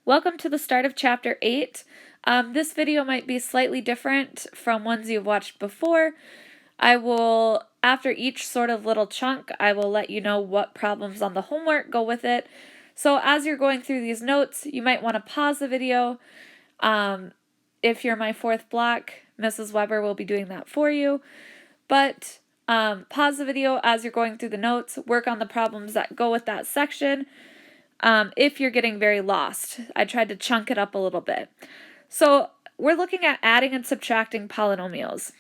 Welcome to the start of Chapter 8. This video might be slightly different from ones you've watched before. After each sort of little chunk, I will let you know what problems on the homework go with it. So as you're going through these notes, you might want to pause the video. If you're my fourth block, Mrs. Weber will be doing that for you. But pause the video as you're going through the notes, work on the problems that go with that section. If you're getting very lost. I tried to chunk it up a little bit. So we're looking at adding and subtracting polynomials.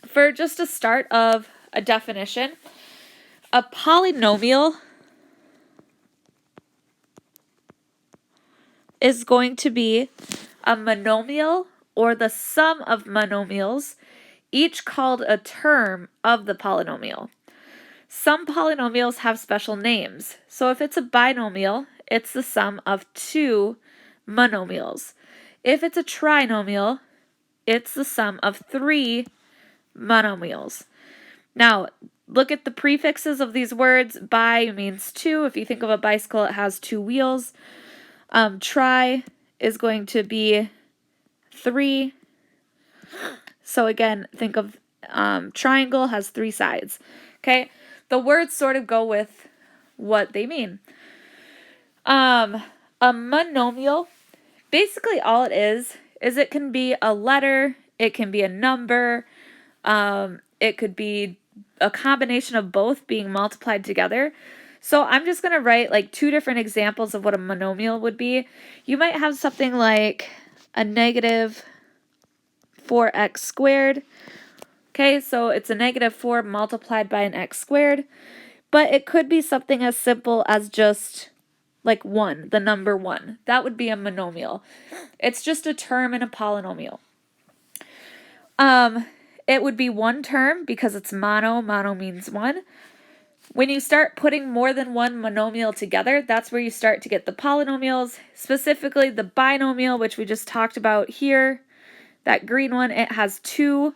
For just a start of a definition, a polynomial is going to be a monomial or the sum of monomials, each called a term of the polynomial. Some polynomials have special names. So if it's a binomial, it's the sum of two monomials. If it's a trinomial, it's the sum of three monomials. Now, look at the prefixes of these words. Bi means two. If you think of a bicycle, it has two wheels. Tri is going to be three. So again, think of triangle has three sides. Okay. The words sort of go with what they mean. A monomial, basically all it is it can be a letter, it can be a number, it could be a combination of both being multiplied together. So I'm just going to write like two different examples of what a monomial would be. You might have something like a negative 4x squared. Okay, so it's a negative 4 multiplied by an x squared, but it could be something as simple as just like 1, the number 1. That would be a monomial. It's just a term in a polynomial. It would be one term because it's mono. Mono means one. When you start putting more than one monomial together, that's where you start to get the polynomials, specifically the binomial, which we just talked about here. That green one, it has two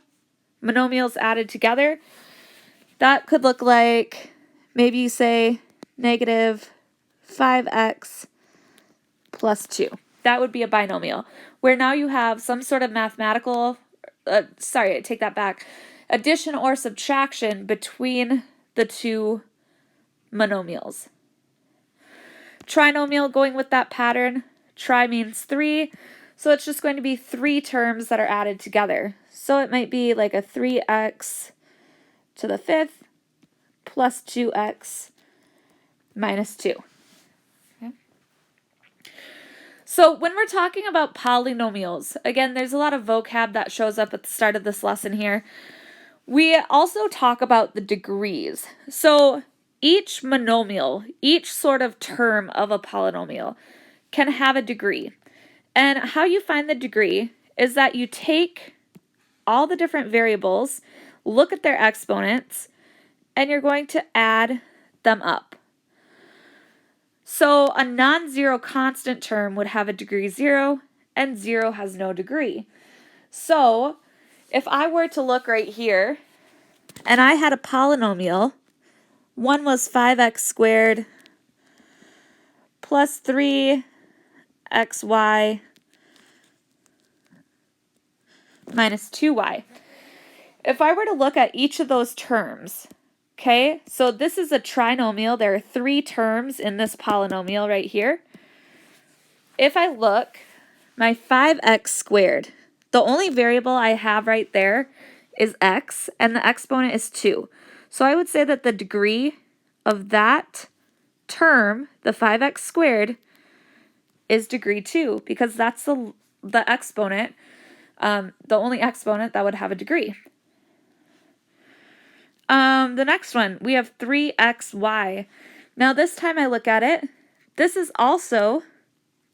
monomials added together. That could look like, maybe you say negative 5x plus 2. That would be a binomial, where now you have some sort of mathematical, I take that back, addition or subtraction between the two monomials. Trinomial, going with that pattern, tri means 3, so it's just going to be 3 terms that are added together. So it might be like a 3x to the 5th plus 2x minus 2. Okay. So when we're talking about polynomials, again, there's a lot of vocab that shows up at the start of this lesson here. We also talk about the degrees. So each monomial, each sort of term of a polynomial can have a degree. And how you find the degree is that you take all the different variables, look at their exponents, and you're going to add them up. So a non-zero constant term would have a degree 0, and 0 has no degree. So if I were to look right here, and I had a polynomial, one was 5x squared plus 3xy minus 2y. If I were to look at each of those terms, okay, so this is a trinomial. There are 3 terms in this polynomial right here. If I look, my 5x squared, the only variable I have right there is x, and the exponent is 2. So I would say that the degree of that term, the 5x squared, is degree 2, because that's the exponent, the only exponent that would have a degree. The next one, we have 3xy. Now this time I look at it, this is also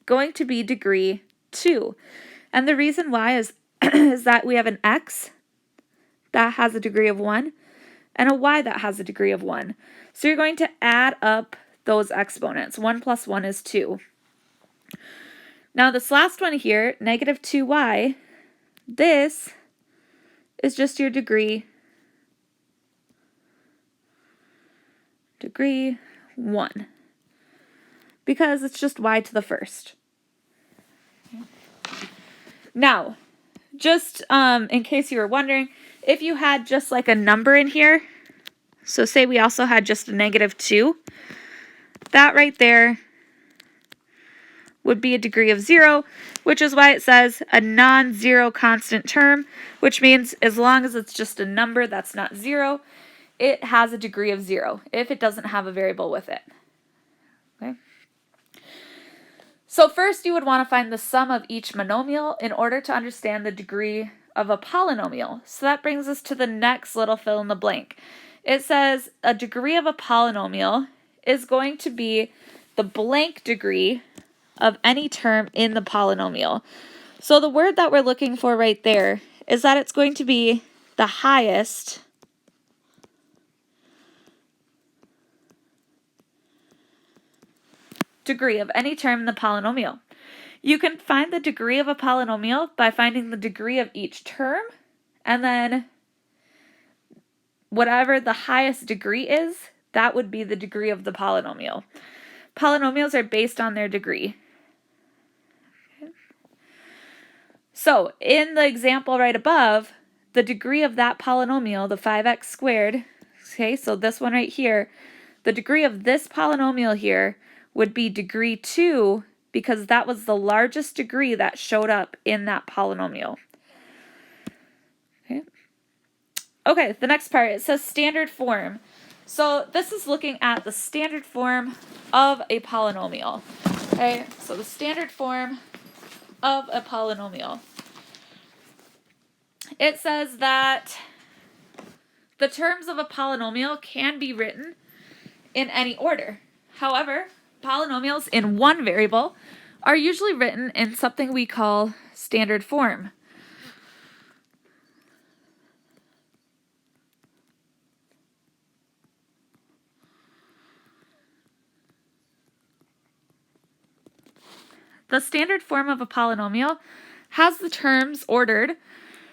going to be degree 2. And the reason why is, is that we have an x that has a degree of 1 and a y that has a degree of 1. So you're going to add up those exponents. 1 plus 1 is 2. Now this last one here, negative 2y, this is just your degree 1, because it's just y to the first. Now, just in case you were wondering, if you had just like a number in here, so say we also had just a -2, that right there would be a degree of 0, which is why it says a non-zero constant term, which means as long as it's just a number that's not 0, it has a degree of 0 if it doesn't have a variable with it. Okay. So first you would want to find the sum of each monomial in order to understand the degree of a polynomial. So that brings us to the next little fill in the blank. It says a degree of a polynomial is going to be the blank degree of any term in the polynomial. So the word that we're looking for right there is that it's going to be the highest degree of any term in the polynomial. You can find the degree of a polynomial by finding the degree of each term, and then whatever the highest degree is, that would be the degree of the polynomial. Polynomials are based on their degree. Okay. So in the example right above, the degree of that polynomial, the 5x squared, okay, so this one right here, the degree of this polynomial here would be degree 2 because that was the largest degree that showed up in that polynomial. Okay. Okay, the next part, it says standard form. So this is looking at the standard form of a polynomial. Okay, so the standard form of a polynomial. It says that the terms of a polynomial can be written in any order. However, polynomials in one variable are usually written in something we call standard form. The standard form of a polynomial has the terms ordered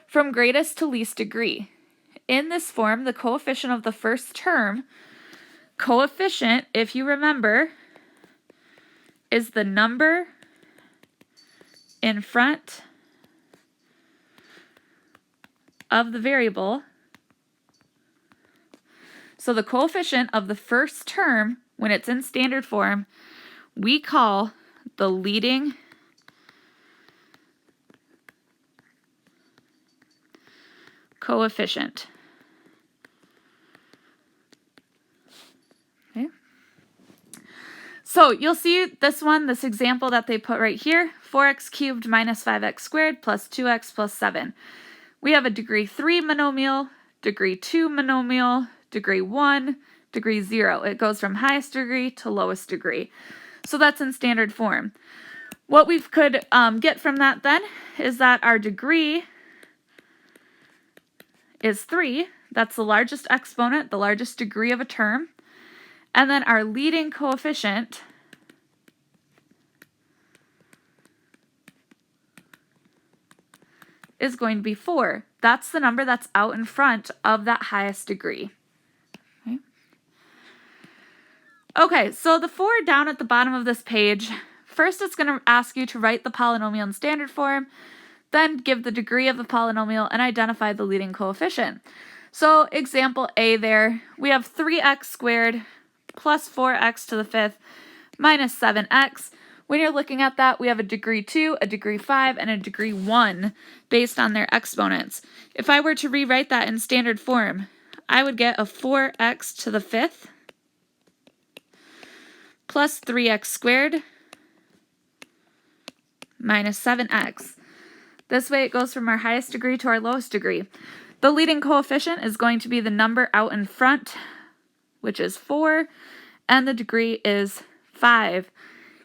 from greatest to least degree. In this form, the coefficient of the first term, coefficient, if you remember, is the number in front of the variable. So the coefficient of the first term, when it's in standard form, we call the leading coefficient. Okay. So you'll see this example that they put right here, 4x cubed minus 5x squared plus 2x plus 7. We have a degree 3 monomial, degree 2 monomial, degree 1, degree 0. It goes from highest degree to lowest degree. So that's in standard form. What we could get from that then is that our degree is 3. That's the largest exponent, the largest degree of a term. And then our leading coefficient is going to be 4. That's the number that's out in front of that highest degree. Okay, so the 4 down at the bottom of this page, first it's going to ask you to write the polynomial in standard form, then give the degree of the polynomial and identify the leading coefficient. So example A there, we have 3x squared plus 4x to the 5th minus 7x. When you're looking at that, we have a degree 2, a degree 5, and a degree 1 based on their exponents. If I were to rewrite that in standard form, I would get a 4x to the 5th plus 3x squared minus 7x. This way it goes from our highest degree to our lowest degree. The leading coefficient is going to be the number out in front, which is 4, and the degree is 5.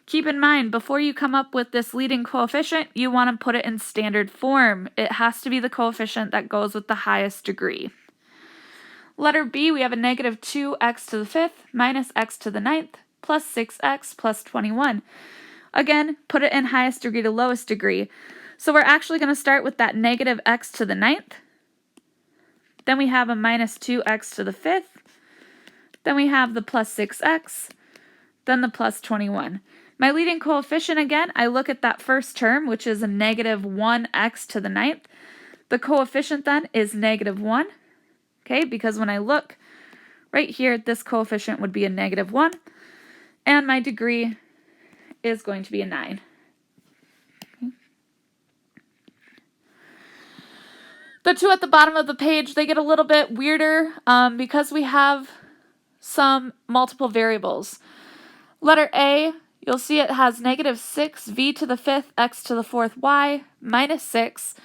Keep in mind, before you come up with this leading coefficient, you want to put it in standard form. It has to be the coefficient that goes with the highest degree. Letter B, we have a negative 2x to the 5th minus x to the 9th plus 6x plus 21. Again, put it in highest degree to lowest degree. So we're actually going to start with that negative x to the 9th. Then we have a minus 2x to the 5th. Then we have the plus 6x. Then the plus 21. My leading coefficient, again, I look at that first term, which is a negative 1x to the 9th. The coefficient then is negative 1, okay, because when I look right here, this coefficient would be a negative 1, and my degree is going to be a 9. Okay. The two at the bottom of the page, they get a little bit weirder because we have some multiple variables. Letter A, you'll see it has negative 6v to the 5th x to the 4th y minus 6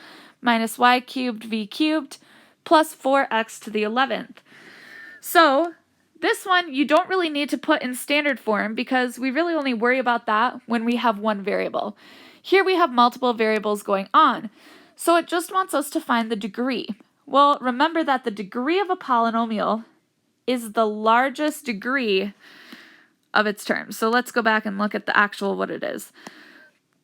minus y cubed v cubed plus 4x to the 11th. So this one you don't really need to put in standard form because we really only worry about that when we have one variable. Here we have multiple variables going on, so it just wants us to find the degree. Well, remember that the degree of a polynomial is the largest degree of its terms. So let's go back and look at the actual what it is.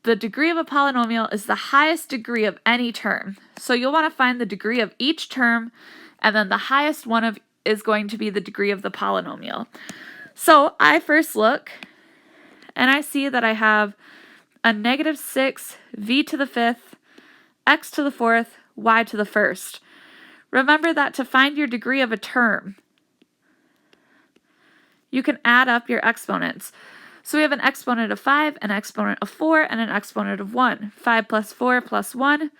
The degree of a polynomial is the highest degree of any term. So you'll want to find the degree of each term, and then the highest one is going to be the degree of the polynomial. So I first look, and I see that I have a negative 6 v to the 5th, x to the 4th, y to the 1st. Remember that to find your degree of a term, you can add up your exponents. So we have an exponent of 5, an exponent of 4, and an exponent of 1. 5 plus 4 plus 1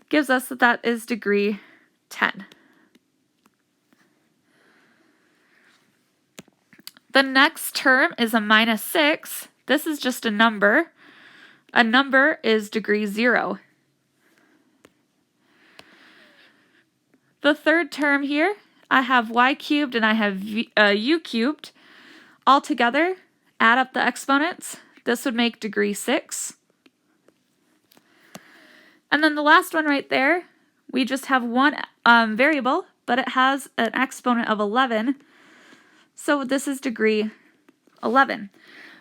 gives us that is degree 10. The next term is a minus 6. This is just a number. A number is degree 0. The third term here, I have y cubed and I have u cubed. All together, add up the exponents. This would make degree 6. And then the last one right there, we just have one variable, but it has an exponent of 11. So this is degree 11.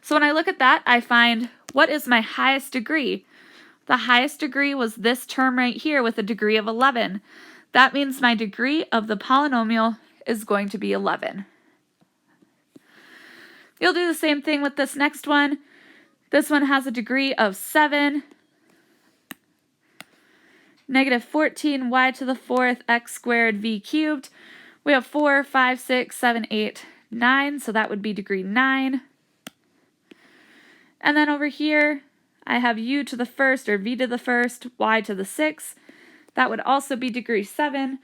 So when I look at that, I find what is my highest degree? The highest degree was this term right here with a degree of 11. That means my degree of the polynomial is going to be 11. You'll do the same thing with this next one. This one has a degree of 7. Negative 14 y to the 4th x squared v cubed. We have 4, 5, 6, 7, 8, 9, so that would be degree 9. And then over here, I have u to the 1st, or v to the 1st, y to the 6th. That would also be degree 7.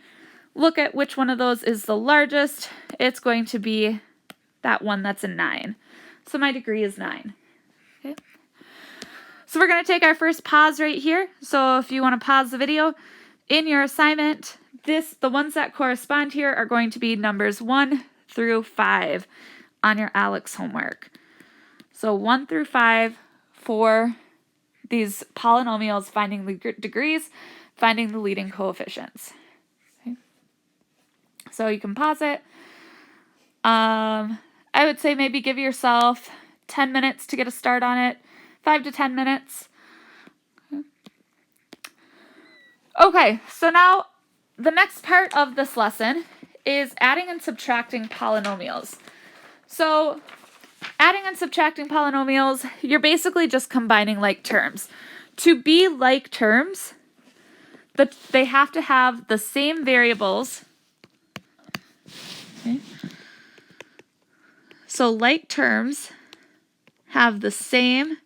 Look at which one of those is the largest. It's going to be that one that's a 9. So my degree is 9. Okay. So we're going to take our first pause right here. So if you want to pause the video, in your assignment, the ones that correspond here are going to be numbers 1 through 5 on your Alex homework. So 1 through 5 for these polynomials, finding the degrees, finding the leading coefficients. Okay. So you can pause it. I would say maybe give yourself 10 minutes to get a start on it, 5 to 10 minutes. Okay, so now the next part of this lesson is adding and subtracting polynomials. So adding and subtracting polynomials, you're basically just combining like terms. To be like terms, they have to have the same variables. Okay. So like terms have the same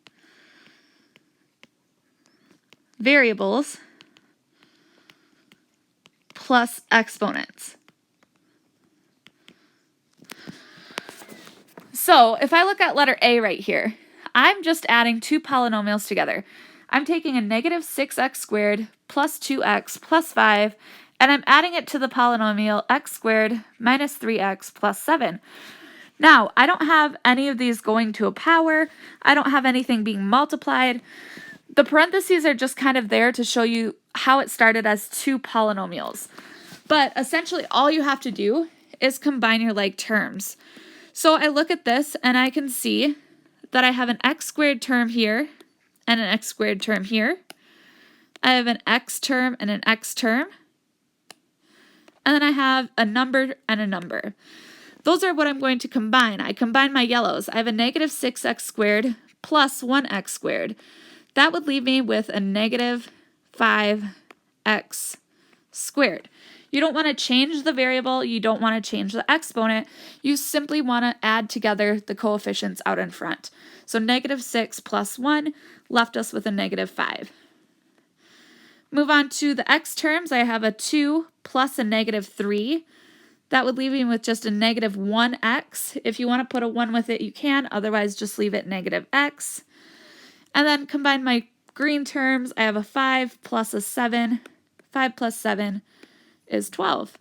variables plus exponents. So if I look at letter A right here, I'm just adding two polynomials together. I'm taking a negative 6x squared plus 2x plus 5, and I'm adding it to the polynomial x squared minus 3x plus 7. Now, I don't have any of these going to a power. I don't have anything being multiplied. The parentheses are just kind of there to show you how it started as two polynomials. But essentially, all you have to do is combine your like terms. So I look at this and I can see that I have an x squared term here and an x squared term here. I have an x term and an x term. And then I have a number and a number. Those are what I'm going to combine. I combine my yellows. I have a negative 6x squared plus 1x squared. That would leave me with a negative 5x squared. You don't want to change the variable. You don't want to change the exponent. You simply want to add together the coefficients out in front. So negative 6 plus 1 left us with a negative 5. Move on to the x terms. I have a 2 plus a negative 3. That would leave me with just a negative 1x. If you want to put a 1 with it, you can. Otherwise, just leave it negative x. And then combine my green terms. I have a 5 plus a 7. 5 plus 7 is 12.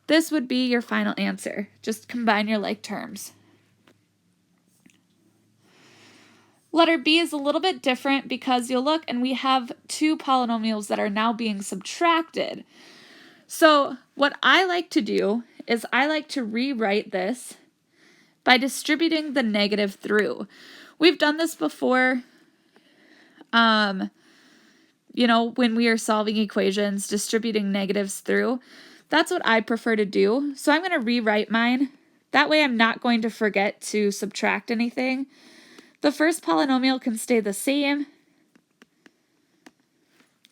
This would be your final answer. Just combine your like terms. Letter B is a little bit different because you'll look and we have two polynomials that are now being subtracted. So what I like to do is I like to rewrite this by distributing the negative through. We've done this before, you know, when we are solving equations, distributing negatives through. That's what I prefer to do. So I'm going to rewrite mine. That way I'm not going to forget to subtract anything. The first polynomial can stay the same.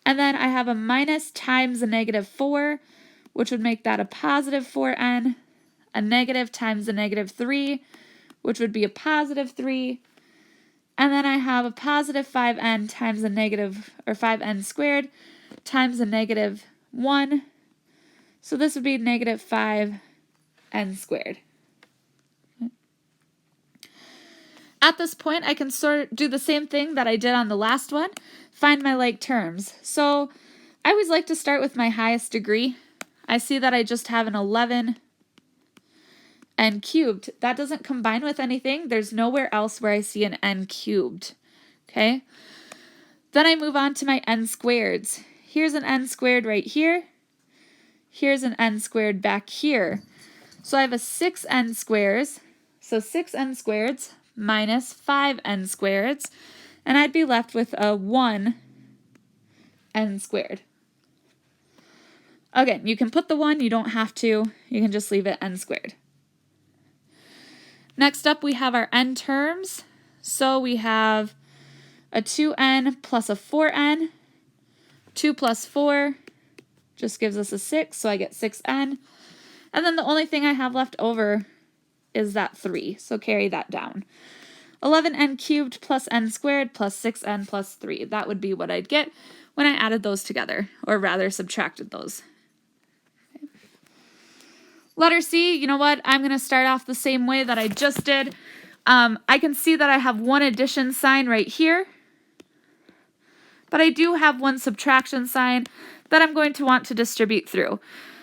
And then I have a minus times a negative 4, which would make that a positive 4n. A negative times a negative 3, which would be a positive 3. And then I have a positive 5n times a negative, or 5n squared, times a negative 1. So this would be negative 5n squared. At this point, I can do the same thing that I did on the last one, find my like terms. So I always like to start with my highest degree. I see that I just have an 11 n cubed. That doesn't combine with anything. There's nowhere else where I see an n cubed. Okay? Then I move on to my n squareds. Here's an n squared right here. Here's an n squared back here. So I have a 6n squares. So 6n squareds minus 5n squareds. And I'd be left with a 1n squared. Again, you can put the 1. You don't have to. You can just leave it n squared. Next up, we have our n terms. So we have a 2n plus a 4n. 2 plus 4 just gives us a 6, so I get 6n. And then the only thing I have left over is that 3, so carry that down. 11n cubed plus n squared plus 6n plus 3. That would be what I'd get when I added those together, or rather subtracted those. Letter C, you know what? I'm going to start off the same way that I just did. I can see that I have one addition sign right here, but I do have one subtraction sign that I'm going to want to distribute through.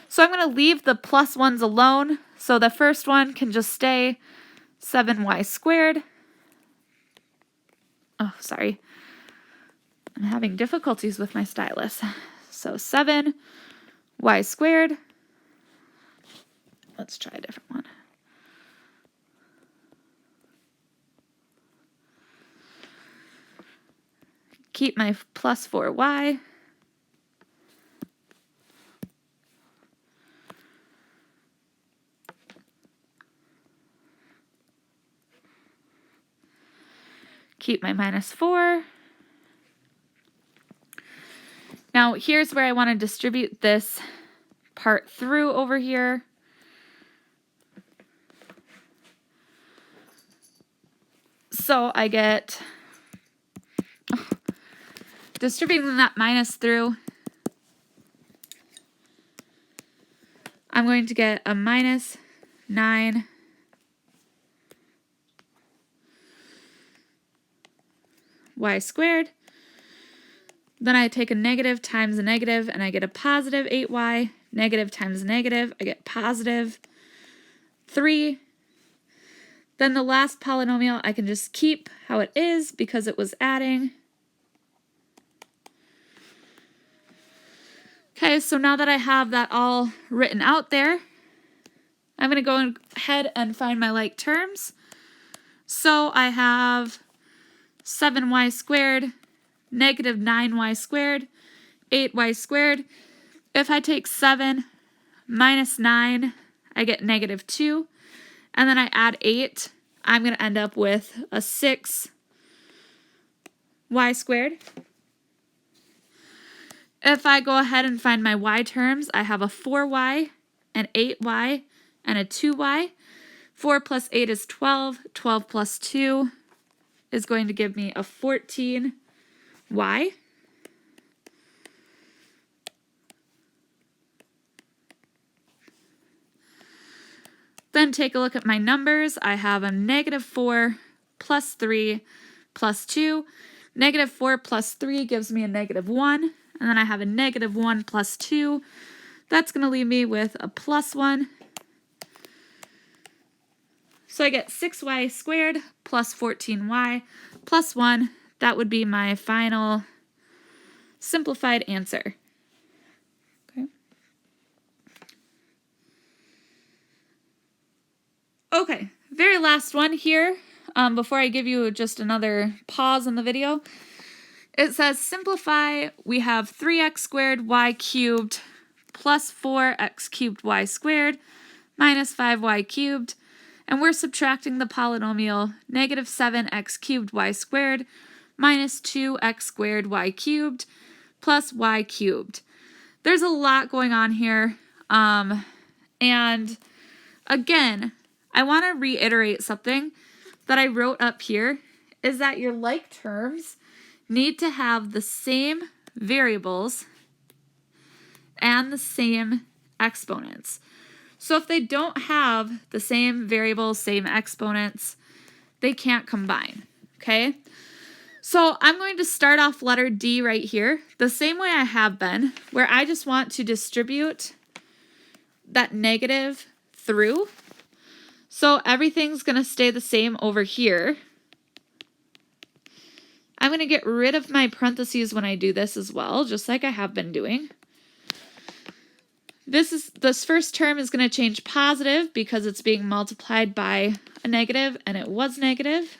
So I'm going to leave the plus ones alone. So the first one can just stay 7y squared. Oh, sorry. I'm having difficulties with my stylus. So 7y squared. Let's try a different one. Keep my plus 4y. Keep my minus 4. Now here's where I want to distribute this part through over here. So I get, distributing that minus through, I'm going to get a minus 9 y squared. Then I take a negative times a negative, and I get a positive 8y. Negative times negative, I get positive 3. Then the last polynomial I can just keep how it is because it was adding. Okay, so now that I have that all written out there, I'm going to go ahead and find my like terms. So I have 7y squared, negative 9y squared, 8y squared. If I take 7 minus 9, I get negative 2. And then I add 8, I'm going to end up with a 6 y squared. If I go ahead and find my y terms, I have a 4y, an 8y, and a 2y. 4 plus 8 is 12. 12 plus 2 is going to give me a 14y. Then take a look at my numbers. I have a negative 4 plus 3 plus 2. Negative 4 plus 3 gives me a negative 1. And then I have a negative 1 plus 2. That's going to leave me with a plus 1. So I get 6y squared plus 14y plus 1. That would be my final simplified answer. Okay, very last one here, before I give you just another pause in the video. It says simplify, we have 3x squared y cubed plus 4x cubed y squared minus 5y cubed, and we're subtracting the polynomial negative 7x cubed y squared minus 2x squared y cubed plus y cubed. There's a lot going on here, and again, I want to reiterate something that I wrote up here, is that your like terms need to have the same variables and the same exponents. So if they don't have the same variables, same exponents, they can't combine, okay? So I'm going to start off letter D right here, the same way I have been, where I just want to distribute that negative through. So everything's going to stay the same over here. I'm going to get rid of my parentheses when I do this as well, just like I have been doing. This first term is going to change positive because it's being multiplied by a negative, and it was negative.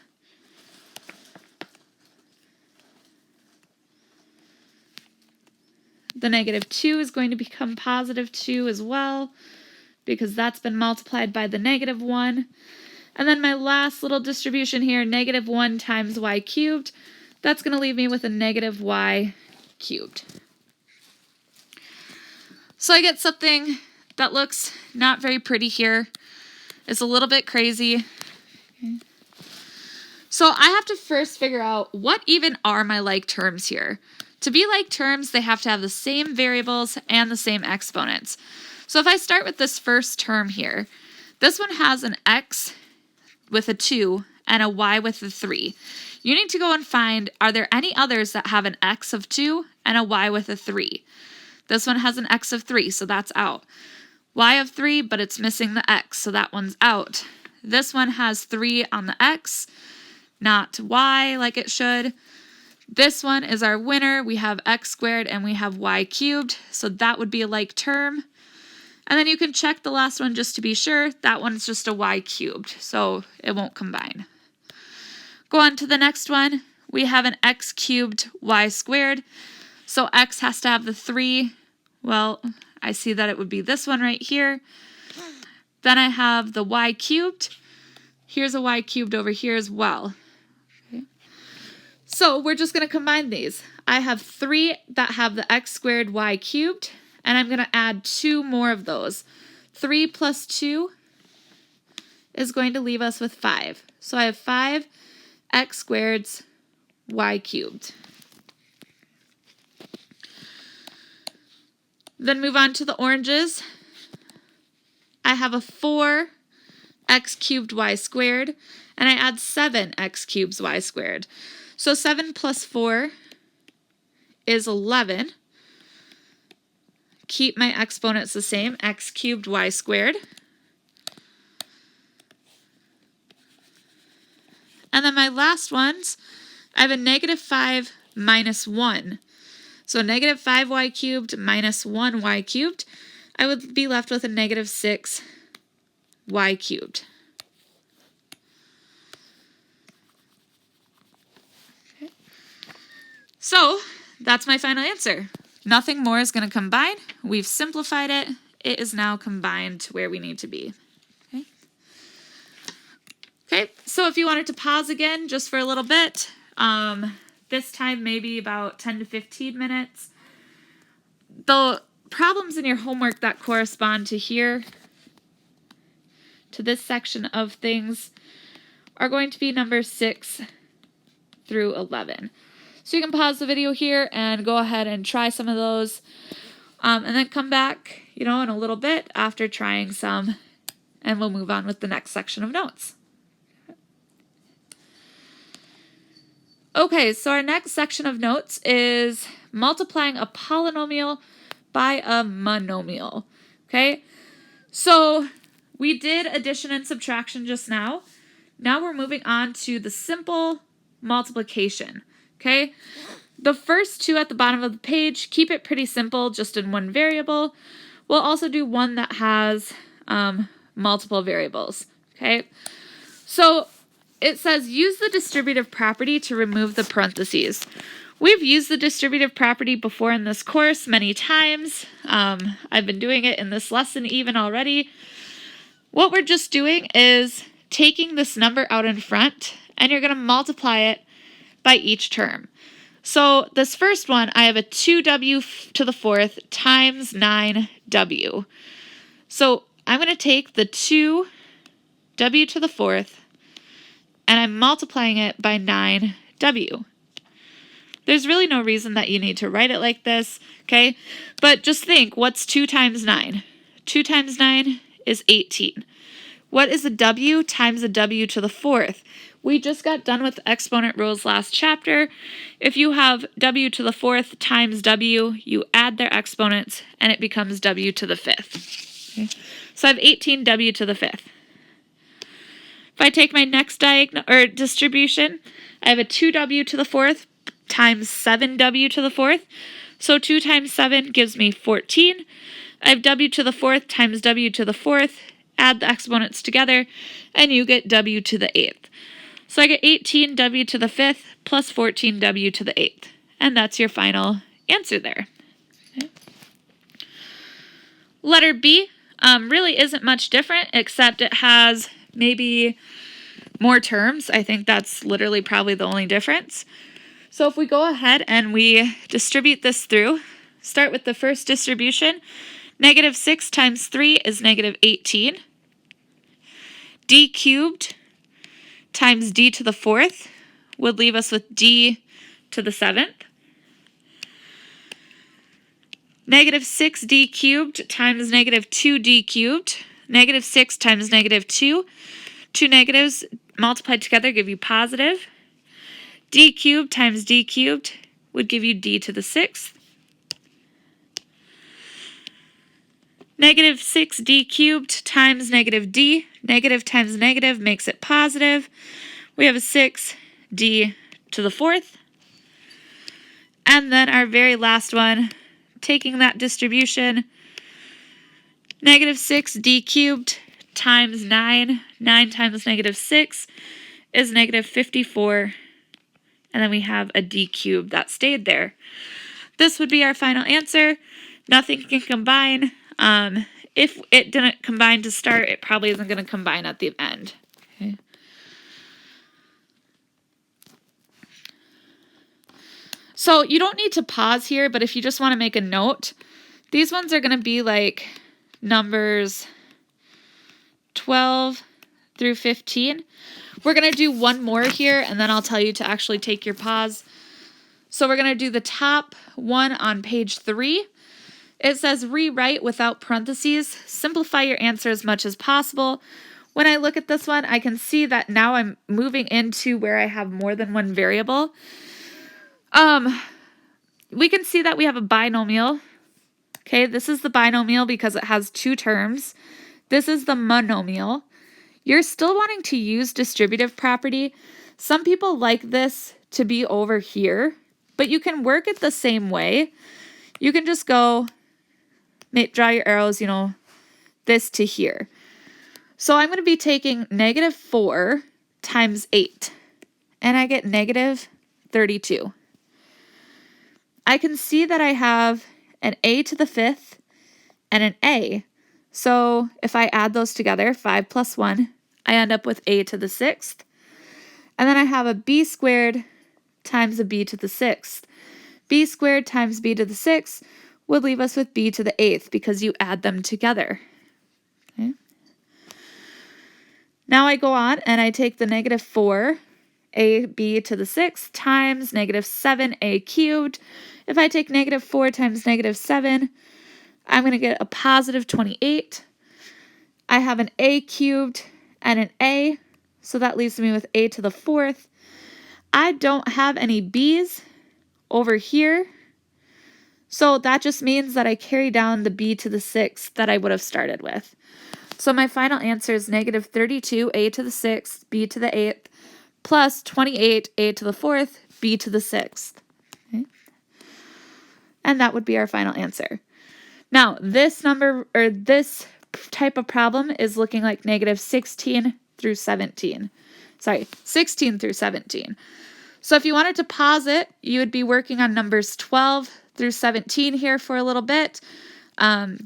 The negative 2 is going to become positive 2 as well, because that's been multiplied by the negative 1. And then my last little distribution here, negative 1 times y cubed, that's going to leave me with a negative y cubed. So I get something that looks not very pretty here. It's a little bit crazy. Okay. So I have to first figure out what even are my like terms here. To be like terms, they have to have the same variables and the same exponents. So if I start with this first term here, this one has an x with a 2 and a y with a 3. You need to go and find, are there any others that have an x of 2 and a y with a 3? This one has an x of 3, so that's out. Y of 3, but it's missing the x, so that one's out. This one has 3 on the x, not y like it should. This one is our winner. We have x squared and we have y cubed, so that would be a like term. And then you can check the last one just to be sure. That one's just a y cubed, so it won't combine. Go on to the next one. We have an x cubed y squared. So x has to have the 3. Well, I see that it would be this one right here. Then I have the y cubed. Here's a y cubed over here as well. Okay. So we're just going to combine these. I have 3 that have the x squared y cubed, and I'm going to add 2 more of those. 3 plus 2 is going to leave us with 5. So I have 5 x squareds y cubed. Then move on to the oranges. I have a 4 x cubed y squared, and I add 7 x cubes y squared. So 7 plus 4 is 11. Keep my exponents the same, x cubed y squared. And then my last ones, I have a negative 5 minus 1. So negative 5y cubed minus 1y cubed, I would be left with a negative 6y cubed. Okay. So that's my final answer. Nothing more is going to combine. We've simplified it. It is now combined to where we need to be. Okay. Okay, so if you wanted to pause again just for a little bit, this time maybe about 10 to 15 minutes. The problems in your homework that correspond to here, to this section of things, are going to be numbers 6 through 11. So you can pause the video here and go ahead and try some of those, and then come back, in a little bit after trying some, and we'll move on with the next section of notes. Okay, so our next section of notes is multiplying a polynomial by a monomial. Okay, so we did addition and subtraction just now. Now we're moving on to the simple multiplication. Okay, the first two at the bottom of the page, keep it pretty simple, just in one variable. We'll also do one that has multiple variables. Okay, so it says use the distributive property to remove the parentheses. We've used the distributive property before in this course many times. I've been doing it in this lesson even already. What we're just doing is taking this number out in front, and you're going to multiply it by each term. So this first one, I have a 2w to the 4th times 9w. So I'm going to take the 2w to the 4th, and I'm multiplying it by 9w. There's really no reason that you need to write it like this, okay? But just think, what's 2 times 9? 2 times 9 is 18. What is a w times a w to the 4th? We just got done with exponent rules last chapter. If you have w to the 4th times w, you add their exponents, and it becomes w to the 5th. Okay? So I have 18w to the 5th. If I take my next distribution, I have a 2w to the 4th times 7w to the 4th. So 2 times 7 gives me 14. I have w to the 4th times w to the 4th. Add the exponents together, and you get w to the 8th. So I get 18w to the 5th plus 14w to the 8th. And that's your final answer there. Okay. Letter B really isn't much different, except it has maybe more terms. I think that's literally probably the only difference. So if we go ahead and we distribute this through, start with the first distribution. Negative 6 times 3 is negative 18. D cubed times d to the 4th would leave us with d to the 7th. Negative 6d cubed times negative 2d cubed. Negative 6 times negative 2. Two negatives multiplied together give you positive. D cubed times d cubed would give you d to the 6th. Negative 6d cubed times negative d. Negative times negative makes it positive. We have a 6d to the 4th. And then our very last one, taking that distribution, negative 6d cubed times 9. 9 times negative 6 is negative 54. And then we have a d cubed that stayed there. This would be our final answer. Nothing can combine. If it didn't combine to start, it probably isn't going to combine at the end. Okay. So you don't need to pause here, but if you just want to make a note, these ones are going to be like numbers 12 through 15. We're going to do one more here, and then I'll tell you to actually take your pause. So we're going to do the top one on page 3. It says rewrite without parentheses. Simplify your answer as much as possible. When I look at this one, I can see that now I'm moving into where I have more than one variable. We can see that we have a binomial. Okay, this is the binomial because it has 2 terms. This is the monomial. You're still wanting to use distributive property. Some people like this to be over here, but you can work it the same way. You can just go, draw your arrows, this to here. So I'm going to be taking negative 4 times 8, and I get negative 32. I can see that I have an a to the 5th and an a. So if I add those together, 5 plus 1, I end up with a to the 6th. And then I have a b squared times a b to the 6th. B squared times b to the 6th would leave us with b to the 8th because you add them together. Okay. Now I go on and I take the negative 4ab to the 6th times negative 7a cubed. If I take negative 4 times negative 7, I'm going to get a positive 28. I have an a cubed and an a, so that leaves me with a to the 4th. I don't have any b's over here, so that just means that I carry down the b to the 6th that I would have started with. So my final answer is negative 32 a to the 6th, b to the 8th, plus 28 a to the 4th, b to the 6th. Okay. And that would be our final answer. Now, this number, or this type of problem is looking like negative 16 through 17. Sorry, 16 through 17. So if you wanted to pause it, you would be working on numbers 12 through 17 here for a little bit.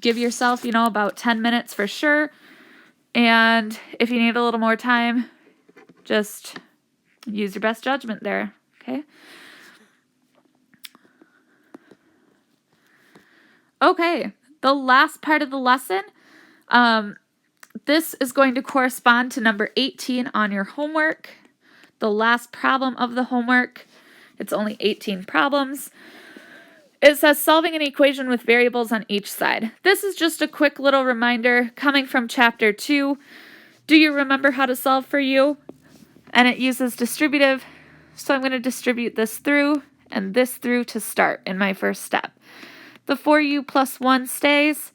Give yourself, about 10 minutes for sure. And if you need a little more time, just use your best judgment there, okay? Okay, the last part of the lesson, this is going to correspond to number 18 on your homework. The last problem of the homework. It's only 18 problems. It says solving an equation with variables on each side. This is just a quick little reminder coming from chapter 2. Do you remember how to solve for u? And it uses distributive. So I'm going to distribute this through and this through to start in my first step. The 4u plus 1 stays.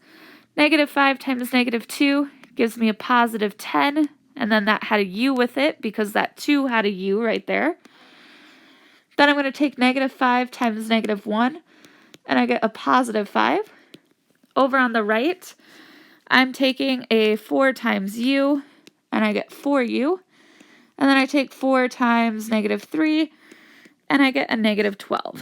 Negative 5 times negative 2 gives me a positive 10. And then that had a u with it because that 2 had a u right there. Then I'm going to take negative 5 times negative 1. And I get a positive 5. Over on the right, I'm taking a 4 times u, and I get 4u. And then I take 4 times negative 3, and I get a negative 12.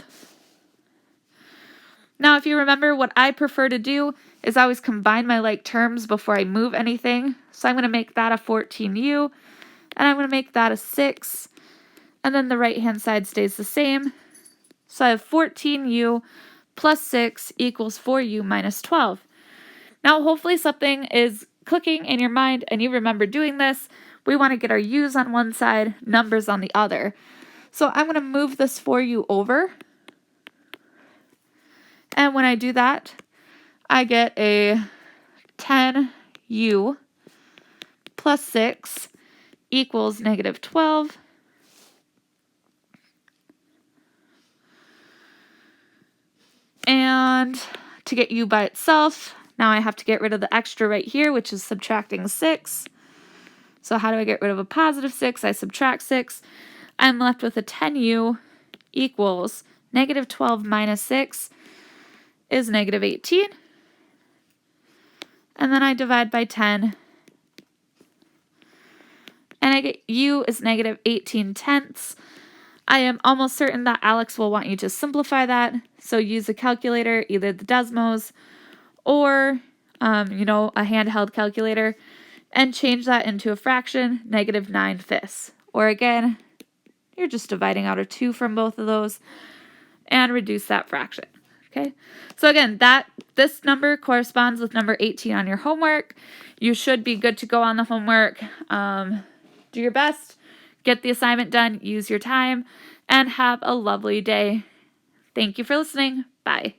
Now, if you remember, what I prefer to do is always combine my like terms before I move anything. So I'm going to make that a 14u, and I'm going to make that a 6. And then the right-hand side stays the same. So I have 14u plus 6 equals 4u minus 12. Now, hopefully something is clicking in your mind and you remember doing this. We want to get our u's on one side, numbers on the other. So I'm going to move this 4u over. And when I do that, I get a 10u plus 6 equals negative 12. And to get u by itself, now I have to get rid of the extra right here, which is subtracting 6. So how do I get rid of a positive 6? I subtract 6. I'm left with a 10u equals negative 12 minus 6 is negative 18. And then I divide by 10. And I get u is negative 18 tenths. I am almost certain that Alex will want you to simplify that. So use a calculator, either the Desmos or, a handheld calculator, and change that into a fraction, negative 9/5. Or again, you're just dividing out a 2 from both of those and reduce that fraction. Okay, so again, this number corresponds with number 18 on your homework. You should be good to go on the homework. Do your best, get the assignment done, use your time, and have a lovely day. Thank you for listening. Bye.